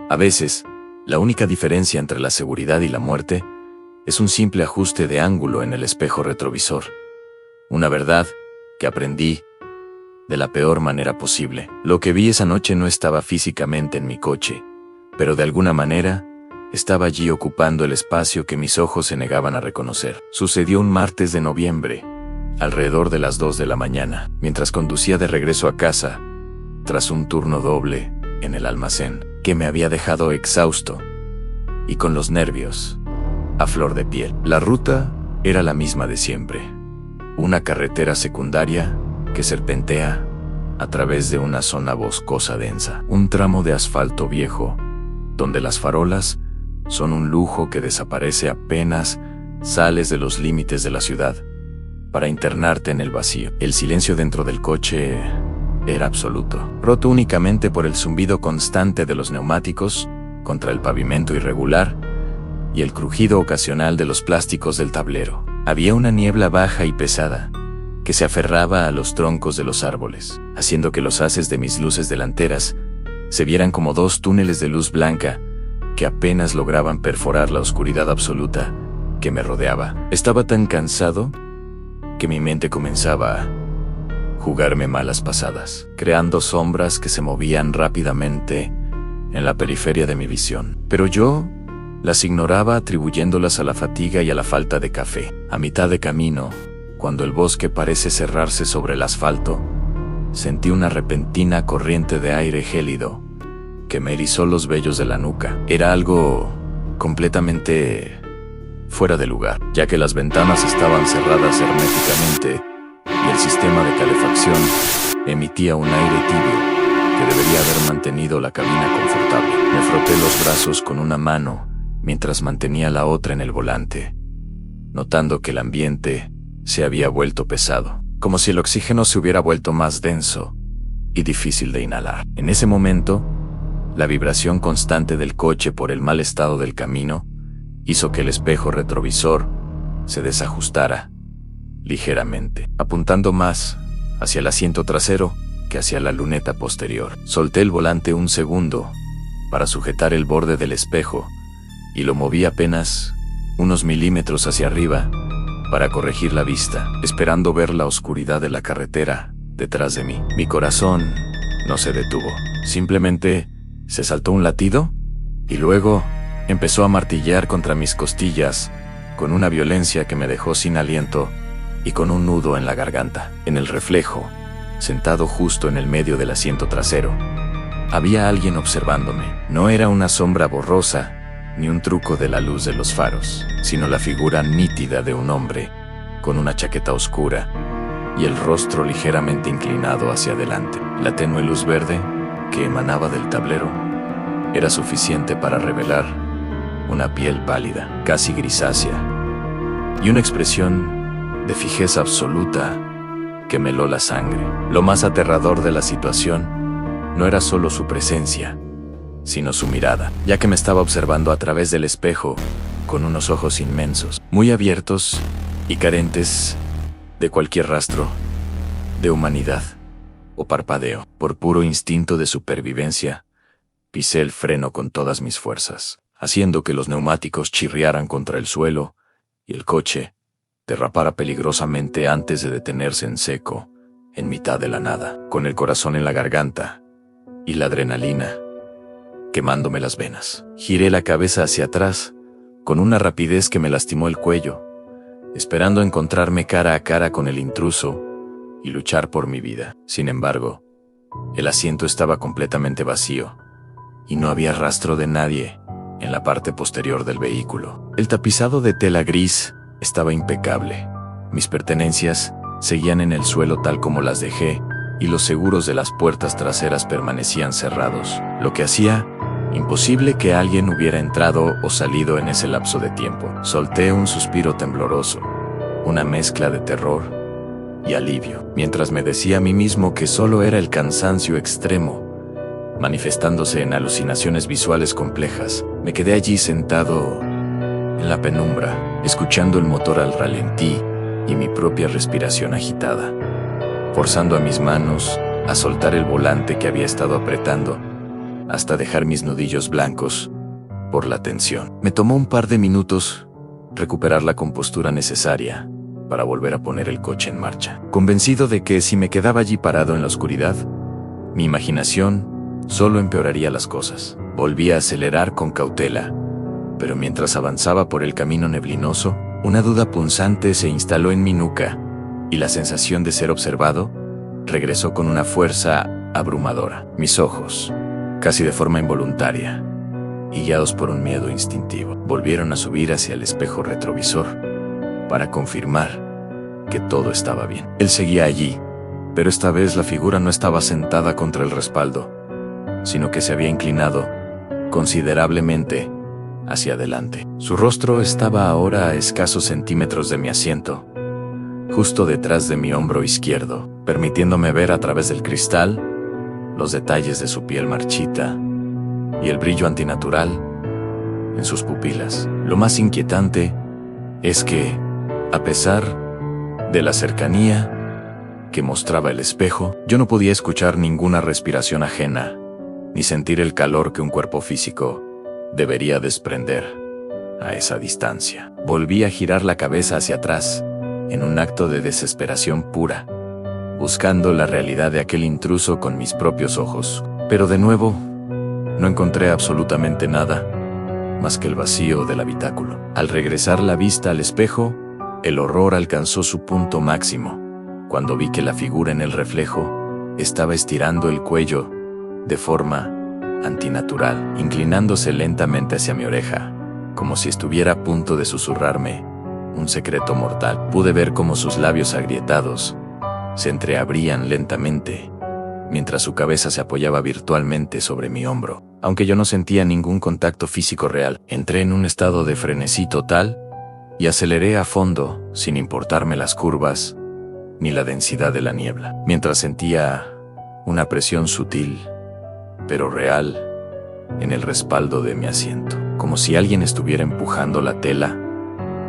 A veces, la única diferencia entre la seguridad y la muerte es un simple ajuste de ángulo en el espejo retrovisor. Una verdad que aprendí de la peor manera posible. Lo que vi esa noche no estaba físicamente en mi coche, pero de alguna manera estaba allí ocupando el espacio que mis ojos se negaban a reconocer. Sucedió un martes de noviembre, alrededor de las 2 de la mañana, mientras conducía de regreso a casa, tras un turno doble en el almacén, que me había dejado exhausto y con los nervios a flor de piel. La ruta era la misma de siempre, una carretera secundaria que serpentea a través de una zona boscosa densa, un tramo de asfalto viejo, donde las farolas son un lujo que desaparece apenas sales de los límites de la ciudad, para internarte en el vacío. El silencio dentro del coche era absoluto, roto únicamente por el zumbido constante de los neumáticos contra el pavimento irregular y el crujido ocasional de los plásticos del tablero. Había una niebla baja y pesada que se aferraba a los troncos de los árboles, haciendo que los haces de mis luces delanteras se vieran como dos túneles de luz blanca que apenas lograban perforar la oscuridad absoluta que me rodeaba. Estaba tan cansado que mi mente comenzaba a jugarme malas pasadas, creando sombras que se movían rápidamente en la periferia de mi visión. Pero yo las ignoraba, atribuyéndolas a la fatiga y a la falta de café. A mitad de camino, cuando el bosque parece cerrarse sobre el asfalto, sentí una repentina corriente de aire gélido que me erizó los vellos de la nuca. Era algo completamente fuera de lugar, ya que las ventanas estaban cerradas herméticamente y el sistema de calefacción emitía un aire tibio que debería haber mantenido la cabina confortable. Me froté los brazos con una mano mientras mantenía la otra en el volante, notando que el ambiente se había vuelto pesado, como si el oxígeno se hubiera vuelto más denso y difícil de inhalar. En ese momento, la vibración constante del coche por el mal estado del camino hizo que el espejo retrovisor se desajustara ligeramente, apuntando más hacia el asiento trasero que hacia la luneta posterior. Solté el volante un segundo para sujetar el borde del espejo y lo moví apenas unos milímetros hacia arriba para corregir la vista, esperando ver la oscuridad de la carretera detrás de mí. Mi corazón no se detuvo, simplemente se saltó un latido y luego empezó a martillar contra mis costillas con una violencia que me dejó sin aliento y con un nudo en la garganta. En el reflejo, sentado justo en el medio del asiento trasero, había alguien observándome. No era una sombra borrosa ni un truco de la luz de los faros, sino la figura nítida de un hombre con una chaqueta oscura y el rostro ligeramente inclinado hacia adelante. La tenue luz verde que emanaba del tablero era suficiente para revelar una piel pálida, casi grisácea, y una expresión de fijeza absoluta que me heló la sangre. Lo más aterrador de la situación no era solo su presencia, sino su mirada, ya que me estaba observando a través del espejo con unos ojos inmensos, muy abiertos y carentes de cualquier rastro de humanidad o parpadeo. Por puro instinto de supervivencia, pisé el freno con todas mis fuerzas, haciendo que los neumáticos chirriaran contra el suelo y el coche derrapara peligrosamente antes de detenerse en seco, en mitad de la nada, con el corazón en la garganta y la adrenalina quemándome las venas. Giré la cabeza hacia atrás con una rapidez que me lastimó el cuello, esperando encontrarme cara a cara con el intruso y luchar por mi vida. Sin embargo, el asiento estaba completamente vacío y no había rastro de nadie en la parte posterior del vehículo. El tapizado de tela gris estaba impecable. Mis pertenencias seguían en el suelo tal como las dejé y los seguros de las puertas traseras permanecían cerrados, lo que hacía imposible que alguien hubiera entrado o salido en ese lapso de tiempo. Solté un suspiro tembloroso, una mezcla de terror y alivio, mientras me decía a mí mismo que solo era el cansancio extremo, manifestándose en alucinaciones visuales complejas. Me quedé allí sentado en la penumbra, escuchando el motor al ralentí y mi propia respiración agitada, forzando a mis manos a soltar el volante que había estado apretando hasta dejar mis nudillos blancos por la tensión. Me tomó un par de minutos recuperar la compostura necesaria para volver a poner el coche en marcha, convencido de que si me quedaba allí parado en la oscuridad, mi imaginación solo empeoraría las cosas. Volví a acelerar con cautela, pero mientras avanzaba por el camino neblinoso, una duda punzante se instaló en mi nuca y la sensación de ser observado regresó con una fuerza abrumadora. Mis ojos, casi de forma involuntaria y guiados por un miedo instintivo, volvieron a subir hacia el espejo retrovisor para confirmar que todo estaba bien. Él seguía allí, pero esta vez la figura no estaba sentada contra el respaldo, sino que se había inclinado considerablemente hacia adelante. Su rostro estaba ahora a escasos centímetros de mi asiento, justo detrás de mi hombro izquierdo, permitiéndome ver a través del cristal los detalles de su piel marchita y el brillo antinatural en sus pupilas. Lo más inquietante es que, a pesar de la cercanía que mostraba el espejo, yo no podía escuchar ninguna respiración ajena, ni sentir el calor que un cuerpo físico debería desprender a esa distancia. Volví a girar la cabeza hacia atrás, en un acto de desesperación pura, buscando la realidad de aquel intruso con mis propios ojos. Pero de nuevo, no encontré absolutamente nada más que el vacío del habitáculo. Al regresar la vista al espejo, el horror alcanzó su punto máximo, cuando vi que la figura en el reflejo estaba estirando el cuello de forma antinatural, inclinándose lentamente hacia mi oreja, como si estuviera a punto de susurrarme un secreto mortal. Pude ver cómo sus labios agrietados se entreabrían lentamente, mientras su cabeza se apoyaba virtualmente sobre mi hombro. Aunque yo no sentía ningún contacto físico real, entré en un estado de frenesí total y aceleré a fondo, sin importarme las curvas ni la densidad de la niebla, mientras sentía una presión sutil, pero real, en el respaldo de mi asiento, como si alguien estuviera empujando la tela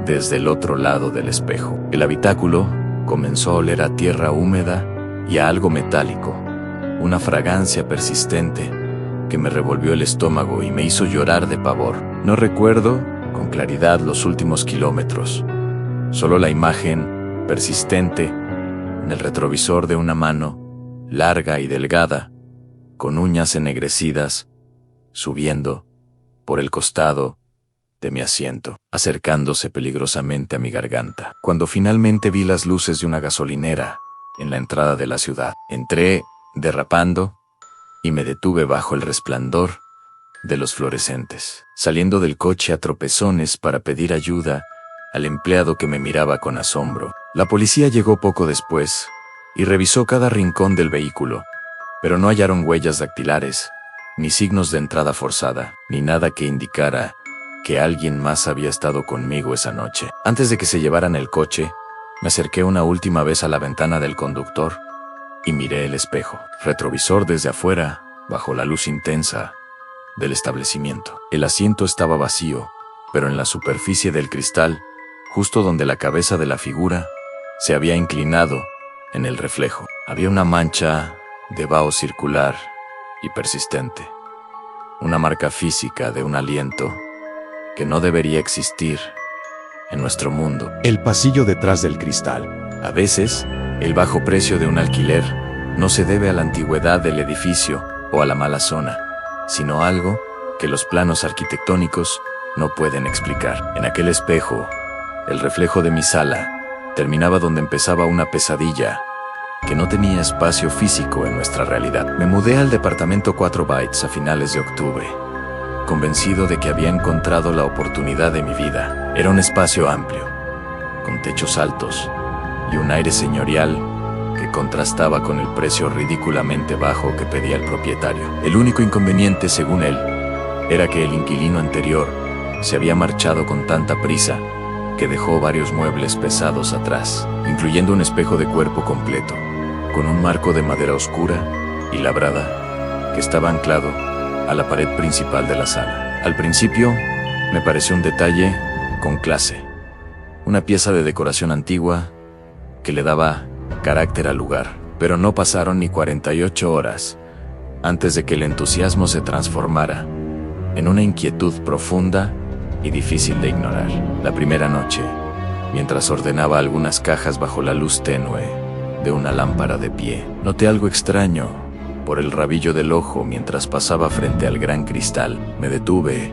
desde el otro lado del espejo. El habitáculo comenzó a oler a tierra húmeda y a algo metálico, una fragancia persistente que me revolvió el estómago y me hizo llorar de pavor. No recuerdo con claridad los últimos kilómetros, solo la imagen persistente en el retrovisor de una mano larga y delgada, con uñas ennegrecidas, subiendo por el costado de mi asiento, acercándose peligrosamente a mi garganta. Cuando finalmente vi las luces de una gasolinera en la entrada de la ciudad, entré derrapando y me detuve bajo el resplandor de los fluorescentes, saliendo del coche a tropezones para pedir ayuda al empleado que me miraba con asombro. La policía llegó poco después y revisó cada rincón del vehículo, pero no hallaron huellas dactilares, ni signos de entrada forzada, ni nada que indicara que alguien más había estado conmigo esa noche. Antes de que se llevaran el coche, me acerqué una última vez a la ventana del conductor y miré el espejo retrovisor desde afuera, bajo la luz intensa del establecimiento. El asiento estaba vacío, pero en la superficie del cristal, justo donde la cabeza de la figura se había inclinado en el reflejo, había una mancha de vaho circular y persistente, una marca física de un aliento que no debería existir en nuestro mundo. El pasillo detrás del cristal. A veces, el bajo precio de un alquiler no se debe a la antigüedad del edificio o a la mala zona, sino a algo que los planos arquitectónicos no pueden explicar. En aquel espejo, el reflejo de mi sala terminaba donde empezaba una pesadilla que no tenía espacio físico en nuestra realidad. Me mudé al departamento 4 Bytes a finales de octubre, convencido de que había encontrado la oportunidad de mi vida. Era un espacio amplio, con techos altos y un aire señorial que contrastaba con el precio ridículamente bajo que pedía el propietario. El único inconveniente, según él, era que el inquilino anterior se había marchado con tanta prisa que dejó varios muebles pesados atrás, incluyendo un espejo de cuerpo completo, con un marco de madera oscura y labrada que estaba anclado a la pared principal de la sala. Al principio, me pareció un detalle con clase, una pieza de decoración antigua que le daba carácter al lugar, pero no pasaron ni 48 horas antes de que el entusiasmo se transformara en una inquietud profunda y difícil de ignorar. La primera noche, mientras ordenaba algunas cajas bajo la luz tenue de una lámpara de pie, noté algo extraño por el rabillo del ojo mientras pasaba frente al gran cristal. Me detuve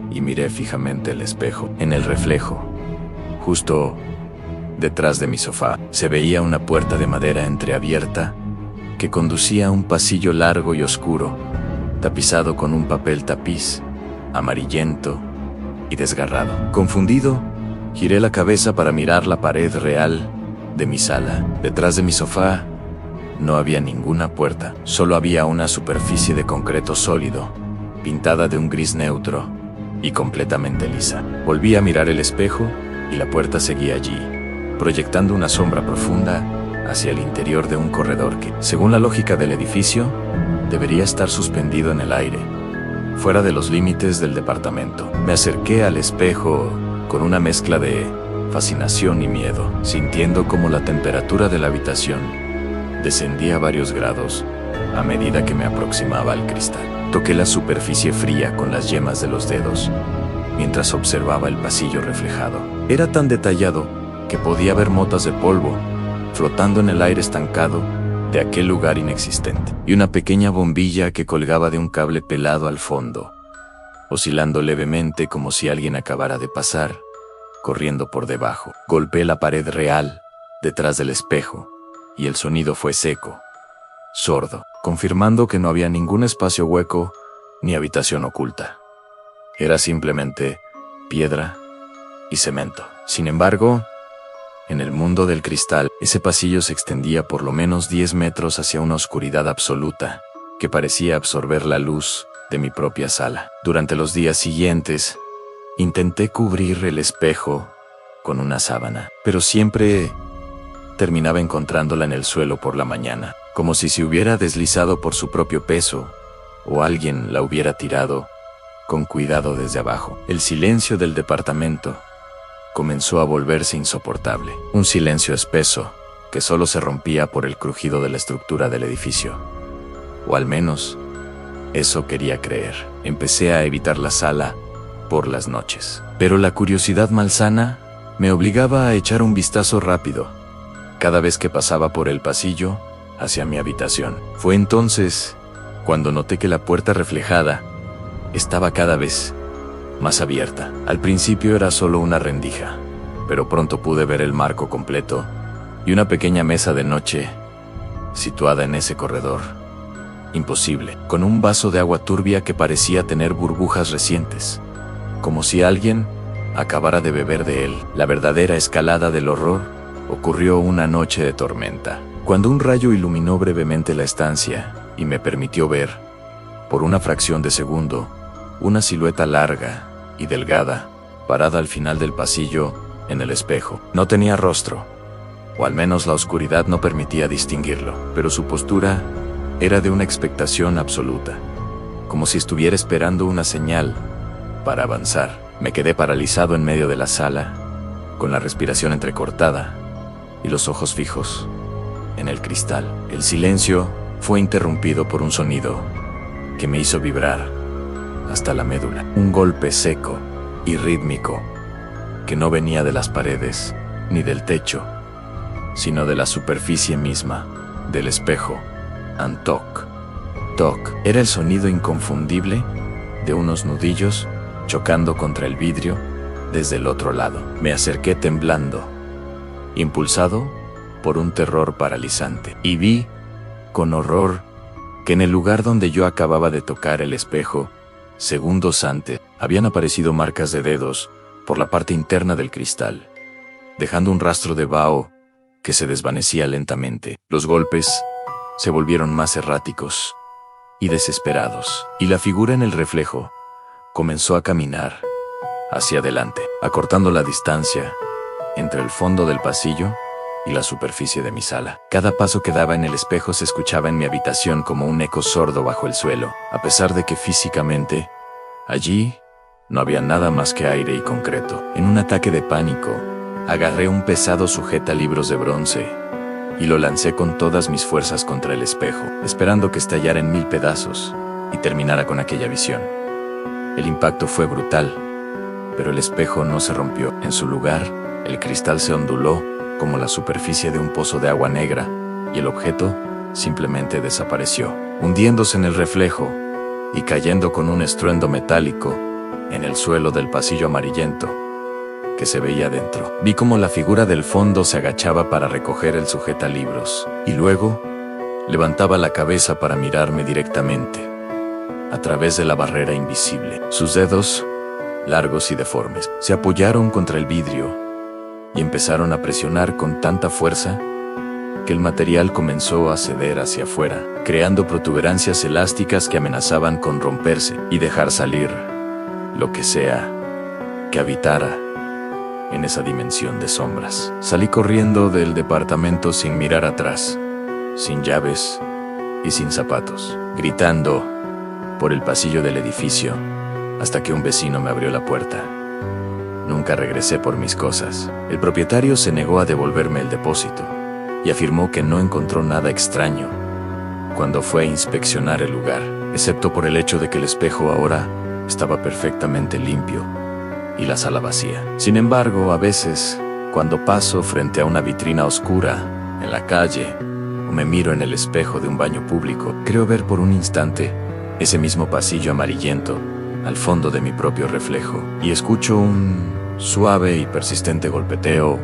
y miré fijamente el espejo. En el reflejo, justo detrás de mi sofá, se veía una puerta de madera entreabierta que conducía a un pasillo largo y oscuro, tapizado con un papel tapiz, amarillento y desgarrado. Confundido, giré la cabeza para mirar la pared real de mi sala. Detrás de mi sofá no había ninguna puerta, solo había una superficie de concreto sólido, pintada de un gris neutro y completamente lisa. Volví a mirar el espejo y la puerta seguía allí, proyectando una sombra profunda hacia el interior de un corredor que, según la lógica del edificio, debería estar suspendido en el aire, fuera de los límites del departamento. Me acerqué al espejo con una mezcla de fascinación y miedo, sintiendo como la temperatura de la habitación descendía varios grados a medida que me aproximaba al cristal. Toqué la superficie fría con las yemas de los dedos, mientras observaba el pasillo reflejado. Era tan detallado que podía ver motas de polvo flotando en el aire estancado de aquel lugar inexistente, y una pequeña bombilla que colgaba de un cable pelado al fondo, oscilando levemente como si alguien acabara de pasar, corriendo por debajo. Golpeé la pared real detrás del espejo, y el sonido fue seco, sordo, confirmando que no había ningún espacio hueco ni habitación oculta. Era simplemente piedra y cemento. Sin embargo, en el mundo del cristal, ese pasillo se extendía por lo menos 10 metros hacia una oscuridad absoluta que parecía absorber la luz de mi propia sala. Durante los días siguientes, intenté cubrir el espejo con una sábana, pero siempre terminaba encontrándola en el suelo por la mañana, como si se hubiera deslizado por su propio peso o alguien la hubiera tirado con cuidado desde abajo. El silencio del departamento comenzó a volverse insoportable. Un silencio espeso que solo se rompía por el crujido de la estructura del edificio. O al menos, eso quería creer. Empecé a evitar la sala por las noches. Pero la curiosidad malsana me obligaba a echar un vistazo rápido cada vez que pasaba por el pasillo hacia mi habitación. Fue entonces cuando noté que la puerta reflejada estaba cada vez más abierta. Al principio era solo una rendija, pero pronto pude ver el marco completo y una pequeña mesa de noche situada en ese corredor. Imposible, con un vaso de agua turbia que parecía tener burbujas recientes, como si alguien acabara de beber de él. La verdadera escalada del horror ocurrió una noche de tormenta, cuando un rayo iluminó brevemente la estancia y me permitió ver, por una fracción de segundo, una silueta larga y delgada, parada al final del pasillo, en el espejo. No tenía rostro, o al menos la oscuridad no permitía distinguirlo, pero su postura era de una expectación absoluta, como si estuviera esperando una señal para avanzar. Me quedé paralizado en medio de la sala, con la respiración entrecortada y los ojos fijos en el cristal. El silencio fue interrumpido por un sonido que me hizo vibrar hasta la médula. Un golpe seco y rítmico que no venía de las paredes ni del techo, sino de la superficie misma del espejo. Toc, toc. Era el sonido inconfundible de unos nudillos chocando contra el vidrio desde el otro lado. Me acerqué temblando, impulsado por un terror paralizante, y vi, con horror, que en el lugar donde yo acababa de tocar el espejo, segundos antes, habían aparecido marcas de dedos por la parte interna del cristal, dejando un rastro de vaho que se desvanecía lentamente. Los golpes se volvieron más erráticos y desesperados, y la figura en el reflejo comenzó a caminar hacia adelante, acortando la distancia entre el fondo del pasillo y la superficie de mi sala. Cada paso que daba en el espejo se escuchaba en mi habitación como un eco sordo bajo el suelo, a pesar de que físicamente, allí, no había nada más que aire y concreto. En un ataque de pánico, agarré un pesado sujetalibros de bronce y lo lancé con todas mis fuerzas contra el espejo, esperando que estallara en 1000 pedazos y terminara con aquella visión. El impacto fue brutal, pero el espejo no se rompió. En su lugar, el cristal se onduló como la superficie de un pozo de agua negra y el objeto simplemente desapareció, hundiéndose en el reflejo y cayendo con un estruendo metálico en el suelo del pasillo amarillento que se veía dentro. Vi cómo la figura del fondo se agachaba para recoger el sujetalibros y luego levantaba la cabeza para mirarme directamente a través de la barrera invisible. Sus dedos, largos y deformes, se apoyaron contra el vidrio y empezaron a presionar con tanta fuerza que el material comenzó a ceder hacia afuera, creando protuberancias elásticas que amenazaban con romperse y dejar salir lo que sea que habitara en esa dimensión de sombras. Salí corriendo del departamento sin mirar atrás, sin llaves y sin zapatos, gritando por el pasillo del edificio hasta que un vecino me abrió la puerta. Nunca regresé por mis cosas. El propietario se negó a devolverme el depósito y afirmó que no encontró nada extraño cuando fue a inspeccionar el lugar, excepto por el hecho de que el espejo ahora estaba perfectamente limpio y la sala vacía. Sin embargo, a veces, cuando paso frente a una vitrina oscura en la calle o me miro en el espejo de un baño público, creo ver por un instante ese mismo pasillo amarillento al fondo de mi propio reflejo y escucho un suave y persistente golpeteo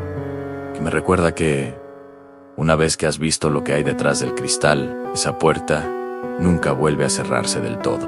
que me recuerda que una vez que has visto lo que hay detrás del cristal, esa puerta nunca vuelve a cerrarse del todo.